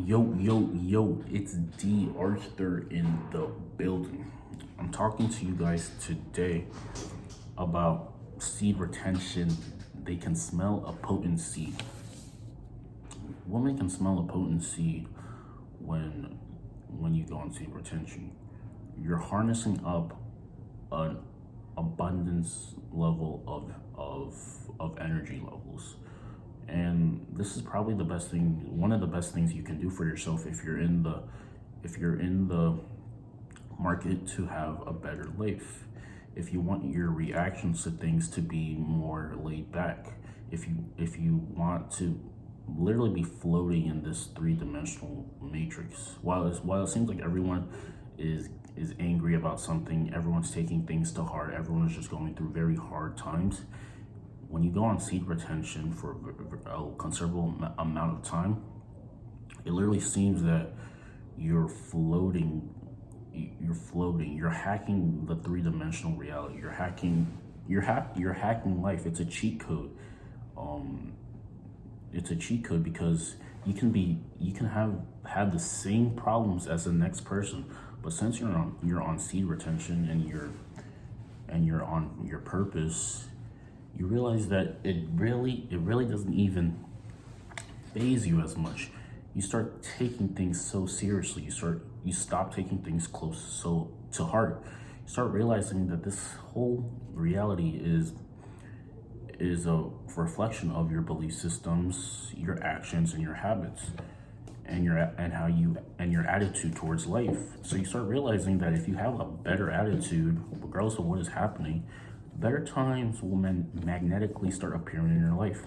Yo, it's D.Arthur in the building. I'm talking to you guys today about seed retention. They can smell a potent seed. Women can smell a potent seed when you go on seed retention. You're harnessing up an abundance level of energy levels. And this is probably one of the best things you can do for yourself if you're in the market to have a better life. If you want your reactions to things to be more laid back, if you want to literally be floating in this three-dimensional matrix, while it seems like everyone is angry about something, everyone's taking things to heart, everyone is just going through very hard times. When you go on seed retention for a considerable amount of time, it literally seems that you're floating. You're hacking the three-dimensional reality. You're hacking life. It's a cheat code. It's a cheat code because you can have the same problems as the next person, but since you're on seed retention and you're on your purpose, you realize that it really doesn't even phase you as much. You start taking things so seriously. You stop taking things to heart. You start realizing that this whole reality is a reflection of your belief systems, your actions, and your habits, and your attitude towards life. So you start realizing that if you have a better attitude, regardless of what is happening, better times will magnetically start appearing in your life.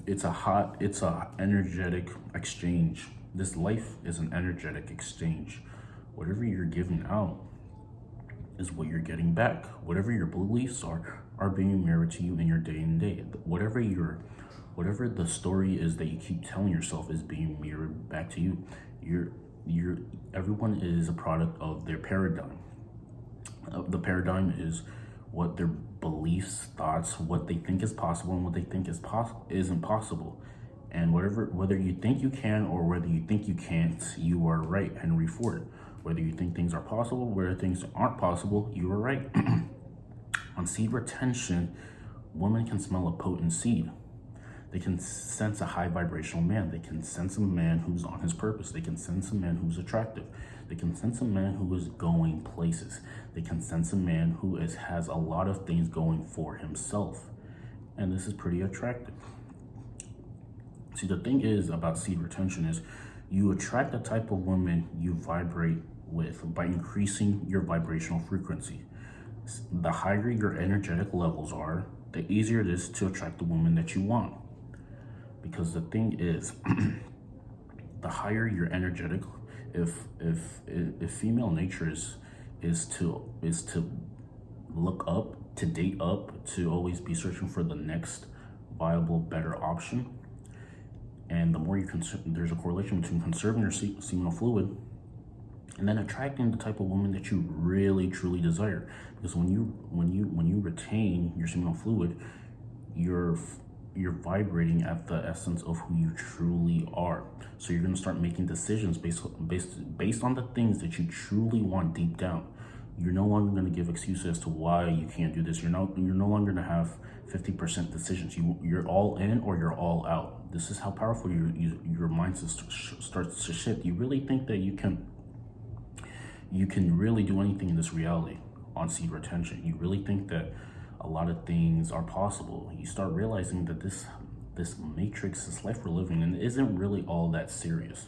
It's a energetic exchange. This life is an energetic exchange. Whatever you're giving out is what you're getting back. Whatever your beliefs are being mirrored to you in your day and day. Whatever the story is that you keep telling yourself is being mirrored back to you. Everyone is a product of their paradigm. The paradigm is what their beliefs, thoughts, what they think is possible and what they think isn't possible. And whether you think you can or whether you think you can't, you are right, Henry Ford. Whether you think things are possible, whether things aren't possible, you are right. On seed retention, women can smell a potent seed. They can sense a high vibrational man. They can sense a man who's on his purpose. They can sense a man who's attractive. They can sense a man who is going places. They can sense a man who has a lot of things going for himself. And this is pretty attractive. See, the thing is about seed retention is you attract the type of woman you vibrate with by increasing your vibrational frequency. The higher your energetic levels are, the easier it is to attract the woman that you want. Because the thing is, the higher your energetic, if female nature is to look up, to date up, to always be searching for the next viable, better option, and the more you consume, there's a correlation between conserving your seminal fluid and then attracting the type of woman that you really truly desire. Because when you retain your seminal fluid, you're vibrating at the essence of who you truly are. So you're going to start making decisions based on the things that you truly want deep down. You're no longer going to give excuses as to why you can't do this. You're no longer going to have 50% decisions. You're all in or you're all out. This is how powerful your mindset starts to shift. You really think that you can really do anything in this reality on seed retention. You really think that a lot of things are possible. You start realizing that this matrix, this life we're living in, isn't really all that serious.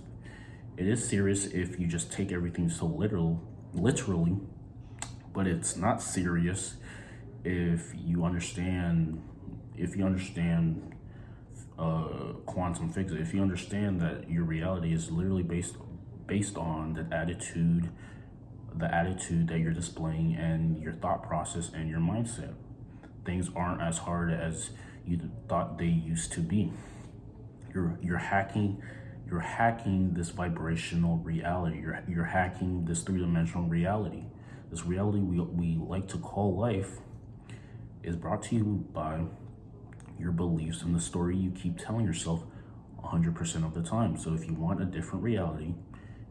It is serious if you just take everything so literally, but it's not serious if you understand quantum physics. If you understand that your reality is literally based on the attitude that you're displaying and your thought process and your mindset. Things aren't as hard as you thought they used to be. You're hacking this vibrational reality. You're hacking this three-dimensional reality. This reality we like to call life is brought to you by your beliefs and the story you keep telling yourself 100% of the time. So if you want a different reality,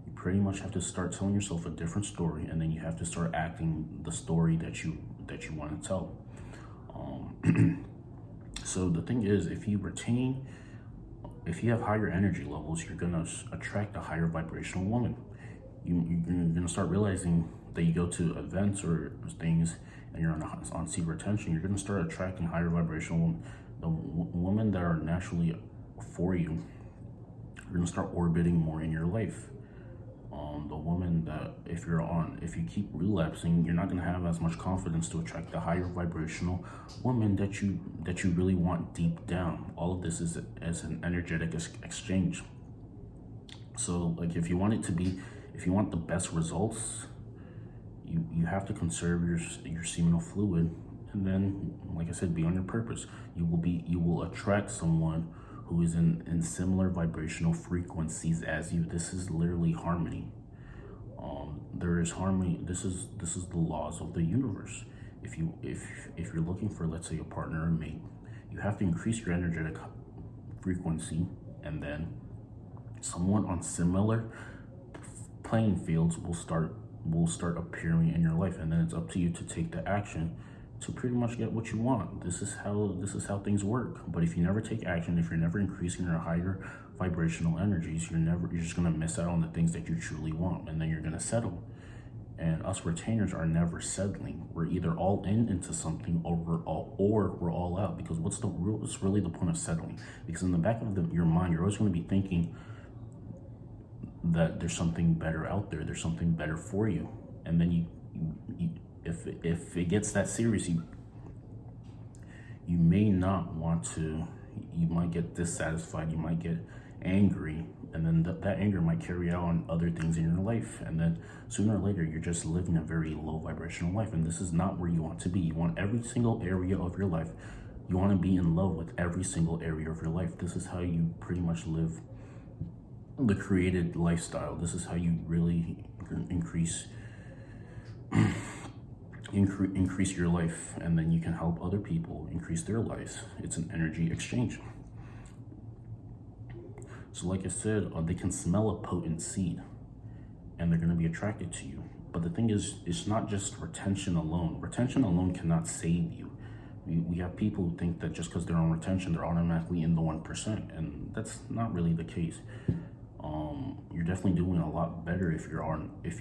you pretty much have to start telling yourself a different story, and then you have to start acting the story that you want to tell. So the thing is, if you have higher energy levels, you're gonna attract a higher vibrational woman. You're gonna start realizing that you go to events or things and you're on seat retention, you're gonna start attracting higher vibrational women. The women that are naturally for you, you're gonna start orbiting more in your life. The woman that if you keep relapsing, you're not gonna have as much confidence to attract the higher vibrational woman that you really want deep down. All of this is as an energetic exchange. So like if you want the best results, you have to conserve your seminal fluid, and then, like I said, be on your purpose. You will attract someone who is in similar vibrational frequencies as you. This is literally harmony. There is harmony. This is the laws of the universe. If you're looking for, let's say, a partner or mate, you have to increase your energetic frequency, and then someone on similar playing fields will start appearing in your life, and then it's up to you to take the action to pretty much get what you want. This is how things work. But if you never take action, if you're never increasing your higher vibrational energies, you're just gonna miss out on the things that you truly want, and then you're gonna settle. And us retainers are never settling. We're either all into something, or we're all out. Because what's really the point of settling? Because in the back of your mind, you're always going to be thinking that there's something better out there. There's something better for you. And then if it gets that serious, you may not want to. You might get dissatisfied. You might get angry, and then that anger might carry out on other things in your life, and then sooner or later you're just living a very low vibrational life, and this is not where you want to be. You want every single area of your life. You want to be in love with every single area of your life. This is how you pretty much live the created lifestyle. This is how you really increase your life, and then you can help other people increase their lives. It's an energy exchange. So like I said, they can smell a potent seed, and they're going to be attracted to you. But the thing is, it's not just retention alone. Retention alone cannot save you. We have people who think that just because they're on retention, they're automatically in the 1%, and that's not really the case. You're definitely doing a lot better if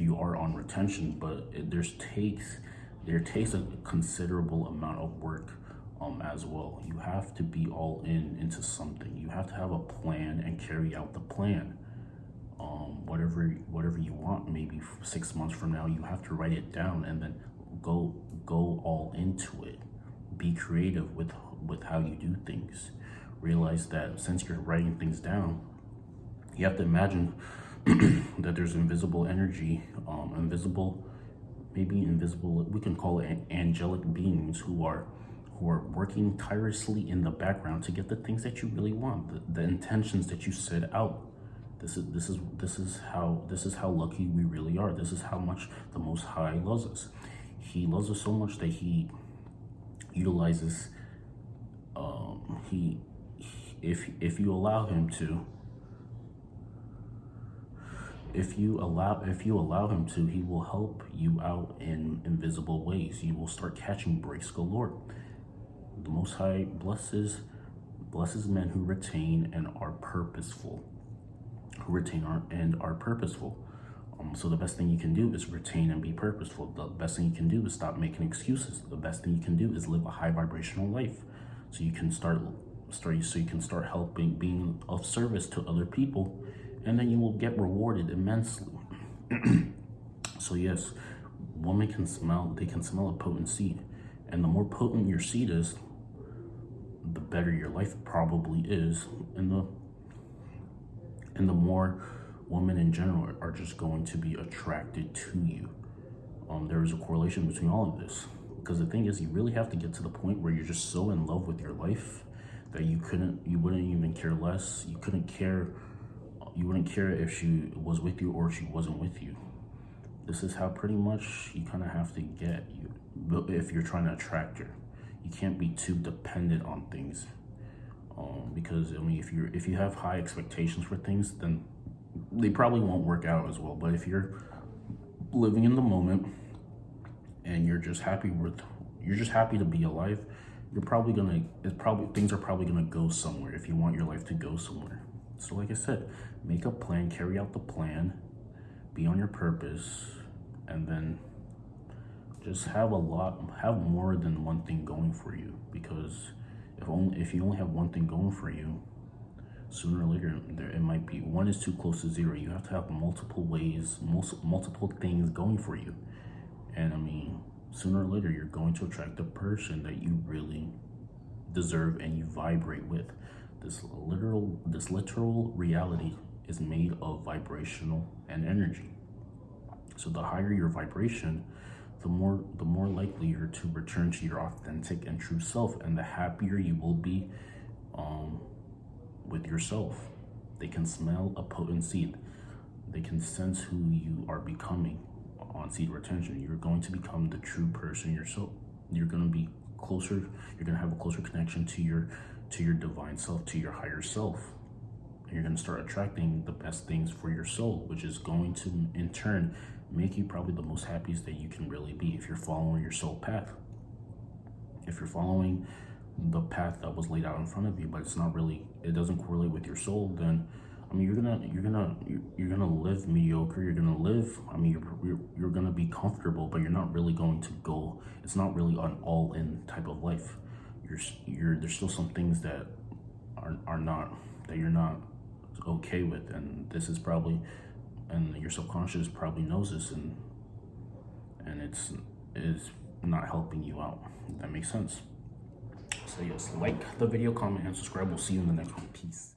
you are on retention, but there takes a considerable amount of work as well. You have to be all into something. You have to have a plan and carry out the plan. Whatever you want, maybe 6 months from now, you have to write it down and then go all into it. Be creative with how you do things. Realize that since you're writing things down, you have to imagine that there's invisible energy, invisible, we can call it angelic beings who are working tirelessly in the background to get the things that you really want, the intentions that you set out. This is how lucky we really are. This is how much the Most High loves us. He loves us so much that he utilizes if you allow him to, he will help you out in invisible ways. You will start catching breaks galore. The Most High blesses men who retain and are purposeful. So the best thing you can do is retain and be purposeful. The best thing you can do is stop making excuses. The best thing you can do is live a high vibrational life. So you can start helping, being of service to other people, and then you will get rewarded immensely. So yes, women can smell a potent seed. And the more potent your seed is, the better your life probably is. And the more women in general are just going to be attracted to you. There is a correlation between all of this. Because the thing is, you really have to get to the point where you're just so in love with your life that you wouldn't even care less. You wouldn't care if she was with you or she wasn't with you. This is how pretty much you kind of have to get if you're trying to attract her. You can't be too dependent on things. Because I mean, if you have high expectations for things, then they probably won't work out as well. But if you're living in the moment and you're just happy to be alive, things are probably gonna go somewhere if you want your life to go somewhere. So like I said, make a plan, carry out the plan, be on your purpose, and then just have more than one thing going for you. Because if you only have one thing going for you, sooner or later it might be one is too close to zero. You have to have multiple things going for you. And I mean, sooner or later you're going to attract the person that you really deserve and you vibrate with. This literal reality is made of vibrational and energy. So the higher your vibration, the more likely you're to return to your authentic and true self, and the happier you will be with yourself. They can smell a potent seed. They can sense who you are becoming on seed retention. You're going to become the true person yourself. You're going to be closer. You're going to have a closer connection to your divine self, to your higher self. And you're going to start attracting the best things for your soul, which is going to in turn make you probably the most happiest that you can really be if you're following your soul path. If you're following the path that was laid out in front of you, but it doesn't correlate with your soul, then I mean, you're gonna live mediocre. You're gonna live. I mean, you're gonna be comfortable, but you're not really going to go. It's not really an all-in type of life. There's still some things that you're not okay with, and this is probably, and your subconscious probably knows this, and it's not helping you out. If that makes sense. So yes, like the video, comment, and subscribe. We'll see you in the next one. Peace.